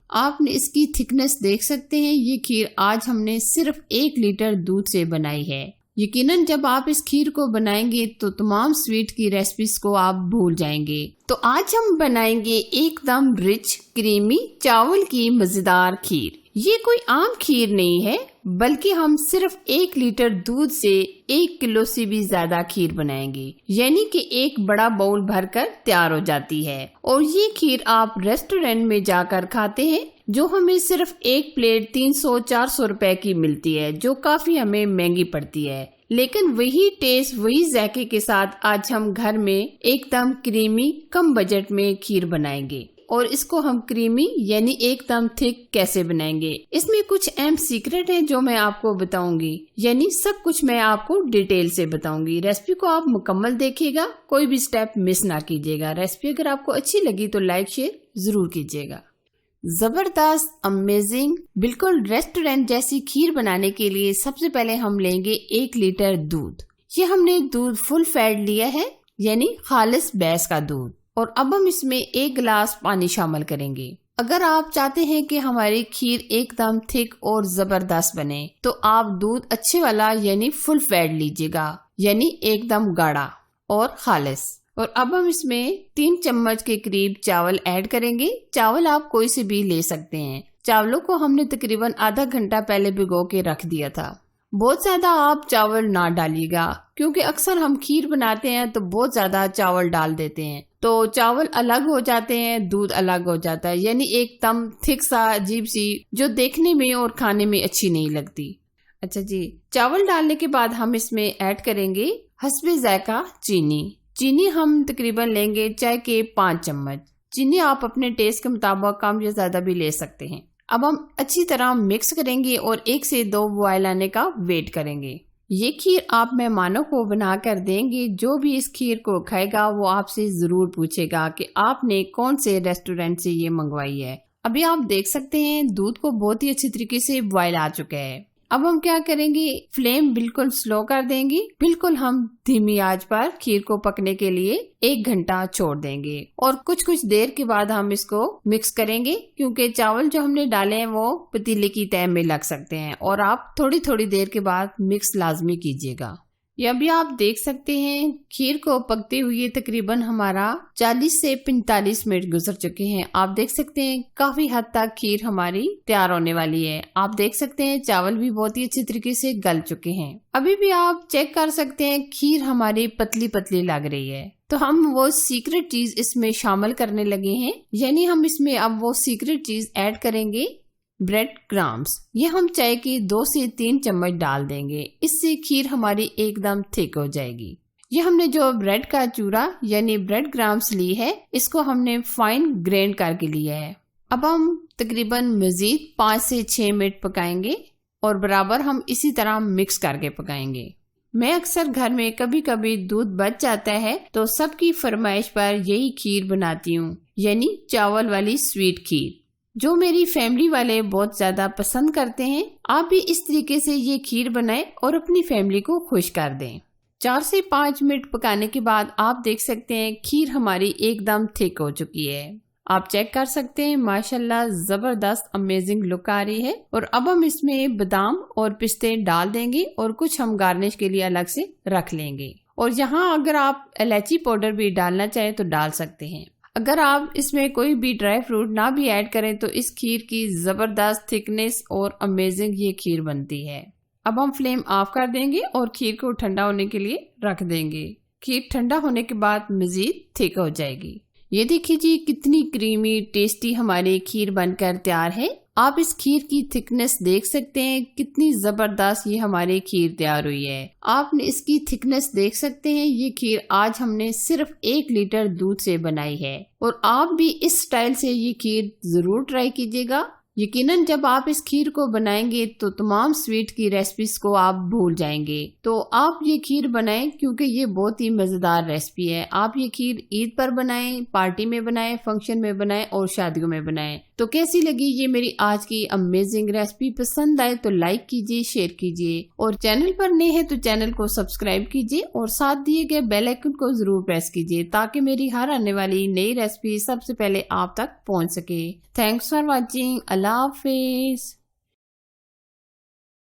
آپ نے اس کی تھکنس دیکھ سکتے ہیں. یہ کھیر آج ہم نے صرف 1 لیٹر دودھ سے بنائی ہے. یقیناً جب آپ اس کھیر کو بنائیں گے تو تمام سویٹ کی ریسپیز کو آپ بھول جائیں گے. تو آج ہم بنائیں گے ایک دم رچ کریمی چاول کی مزیدار کھیر. یہ کوئی عام کھیر نہیں ہے بلکہ ہم صرف 1 لیٹر دودھ سے 1 کلو سے بھی زیادہ کھیر بنائیں گے. یعنی کہ ایک بڑا باؤل بھر کر تیار ہو جاتی ہے. اور یہ کھیر آپ ریسٹورینٹ میں جا کر کھاتے ہیں جو ہمیں صرف ایک پلیٹ 300-400 روپے کی ملتی ہے، جو کافی ہمیں مہنگی پڑتی ہے. لیکن وہی ٹیسٹ وہی ذائقے کے ساتھ آج ہم گھر میں ایک دم کریمی کم بجٹ میں کھیر بنائیں گے. اور اس کو ہم کریمی یعنی ایک دم تھک کیسے بنائیں گے، اس میں کچھ اہم سیکرٹ ہیں جو میں آپ کو بتاؤں گی. یعنی سب کچھ میں آپ کو ڈیٹیل سے بتاؤں گی. ریسپی کو آپ مکمل دیکھیے گا، کوئی بھی سٹیپ مس نہ کیجیے گا. ریسپی اگر آپ کو اچھی لگی تو لائک شیئر ضرور کیجیے گا. زبردست امیزنگ بالکل ریسٹورینٹ جیسی کھیر بنانے کے لیے سب سے پہلے ہم لیں گے 1 لیٹر دودھ. یہ ہم نے دودھ فل فیٹ لیا ہے یعنی خالص بھینس کا دودھ. اور اب ہم اس میں 1 گلاس پانی شامل کریں گے. اگر آپ چاہتے ہیں کہ ہماری کھیر ایک دم تھک اور زبردست بنے تو آپ دودھ اچھے والا یعنی فل فیٹ لیجیے گا، یعنی ایک دم گاڑھا اور خالص. اور اب ہم اس میں 3 چمچ کے قریب چاول ایڈ کریں گے. چاول آپ کوئی سے بھی لے سکتے ہیں. چاولوں کو ہم نے تقریباً آدھا گھنٹہ پہلے بھگو کے رکھ دیا تھا. بہت زیادہ آپ چاول نہ ڈالیے گا کیونکہ اکثر ہم کھیر بناتے ہیں تو بہت زیادہ چاول ڈال دیتے ہیں تو چاول الگ ہو جاتے ہیں، دودھ الگ ہو جاتا ہے، یعنی ایک دم تھک سا عجیب سی جو دیکھنے میں اور کھانے میں اچھی نہیں لگتی. اچھا جی، چاول ڈالنے کے بعد ہم اس میں ایڈ کریں گے حسب ذائقہ چینی. چینی ہم تقریباً لیں گے چائے کے 5 چمچ. چینی آپ اپنے ٹیسٹ کے مطابق کم یا زیادہ بھی لے سکتے ہیں. اب ہم اچھی طرح مکس کریں گے اور 1 سے 2 بوائل آنے کا ویٹ کریں گے. یہ کھیر آپ مہمانوں کو بنا کر دیں گے. جو بھی اس کھیر کو کھائے گا وہ آپ سے ضرور پوچھے گا کہ آپ نے کون سے ریسٹورینٹ سے یہ منگوائی ہے. ابھی آپ دیکھ سکتے ہیں دودھ کو بہت ہی اچھی طریقے سے بوائل آ چکا ہے. اب ہم کیا کریں گے، فلیم بالکل سلو کر دیں گے. بالکل ہم دھیمی آنچ پر کھیر کو پکنے کے لیے 1 گھنٹہ چھوڑ دیں گے. اور کچھ دیر کے بعد ہم اس کو مکس کریں گے کیونکہ چاول جو ہم نے ڈالے ہیں وہ پتیلے کی تہہ میں لگ سکتے ہیں. اور آپ تھوڑی دیر کے بعد مکس لازمی کیجیے گا. یہ ابھی آپ دیکھ سکتے ہیں کھیر کو پکتے ہوئے تقریباً ہمارا 40 سے 45 منٹ گزر چکے ہیں. آپ دیکھ سکتے ہیں کافی حد تک کھیر ہماری تیار ہونے والی ہے. آپ دیکھ سکتے ہیں چاول بھی بہت ہی اچھی طریقے سے گل چکے ہیں. ابھی بھی آپ چیک کر سکتے ہیں کھیر ہماری پتلی پتلی لگ رہی ہے. تو ہم وہ سیکرٹ چیز اس میں شامل کرنے لگے ہیں، یعنی ہم اس میں اب وہ سیکرٹ چیز ایڈ کریں گے بریڈ کرامز. یہ ہم چائے کی 2 سے 3 چمچ ڈال دیں گے. اس سے کھیر ہماری ایک دم تھک ہو جائے گی. یہ ہم نے جو بریڈ کا چورا یعنی بریڈ کرامز لی ہے اس کو ہم نے فائن گرینڈ کر کے لیا ہے. اب ہم تقریباً مزید 5 سے 6 منٹ پکائیں گے اور برابر ہم اسی طرح مکس کر کے پکائیں گے. میں اکثر گھر میں کبھی دودھ بچ جاتا ہے تو سب کی فرمائش پر یہی کھیر بناتی ہوں، یعنی چاول والی سویٹ کھیر جو میری فیملی والے بہت زیادہ پسند کرتے ہیں. آپ بھی اس طریقے سے یہ کھیر بنائیں اور اپنی فیملی کو خوش کر دیں. 4 سے 5 منٹ پکانے کے بعد آپ دیکھ سکتے ہیں کھیر ہماری ایک دم تھک ہو چکی ہے. آپ چیک کر سکتے ہیں ماشاءاللہ زبردست امیزنگ لک آ رہی ہے. اور اب ہم اس میں بادام اور پستے ڈال دیں گے اور کچھ ہم گارنش کے لیے الگ سے رکھ لیں گے. اور یہاں اگر آپ الائچی پاؤڈر بھی ڈالنا چاہیں تو ڈال سکتے ہیں. اگر آپ اس میں کوئی بھی ڈرائی فروٹ نہ بھی ایڈ کریں تو اس کھیر کی زبردست تھکنس اور امیزنگ یہ کھیر بنتی ہے. اب ہم فلیم آف کر دیں گے اور کھیر کو ٹھنڈا ہونے کے لیے رکھ دیں گے. کھیر ٹھنڈا ہونے کے بعد مزید تھک ہو جائے گی. یہ دیکھیے جی کتنی کریمی ٹیسٹی ہماری کھیر بن کر تیار ہے. آپ اس کھیر کی تھکنس دیکھ سکتے ہیں کتنی زبردست یہ ہماری کھیر تیار ہوئی ہے. آپ نے اس کی تھکنس دیکھ سکتے ہیں. یہ کھیر آج ہم نے صرف 1 لیٹر دودھ سے بنائی ہے اور آپ بھی اس سٹائل سے یہ کھیر ضرور ٹرائی کیجیے گا. یقیناً جب آپ اس کھیر کو بنائیں گے تو تمام سویٹ کی ریسپیز کو آپ بھول جائیں گے۔ تو آپ یہ کھیر بنائیں کیونکہ یہ بہت ہی مزیدار ریسپی ہے۔ آپ یہ کھیر عید پر بنائیں، پارٹی میں بنائیں، فنکشن میں بنائیں اور شادیوں میں بنائیں۔ تو کیسی لگی یہ میری آج کی امیزنگ ریسپی؟ پسند آئے تو لائک کیجیے، شیئر کیجیے اور چینل پر نئے ہیں تو چینل کو سبسکرائب کیجیے اور ساتھ دیے گئے بیل آئیکن کو ضرور پریس کیجیے تاکہ میری ہر آنے والی نئی ریسپی سب سے پہلے آپ تک پہنچ سکے۔ Thanks for watching. اللہ حافظ۔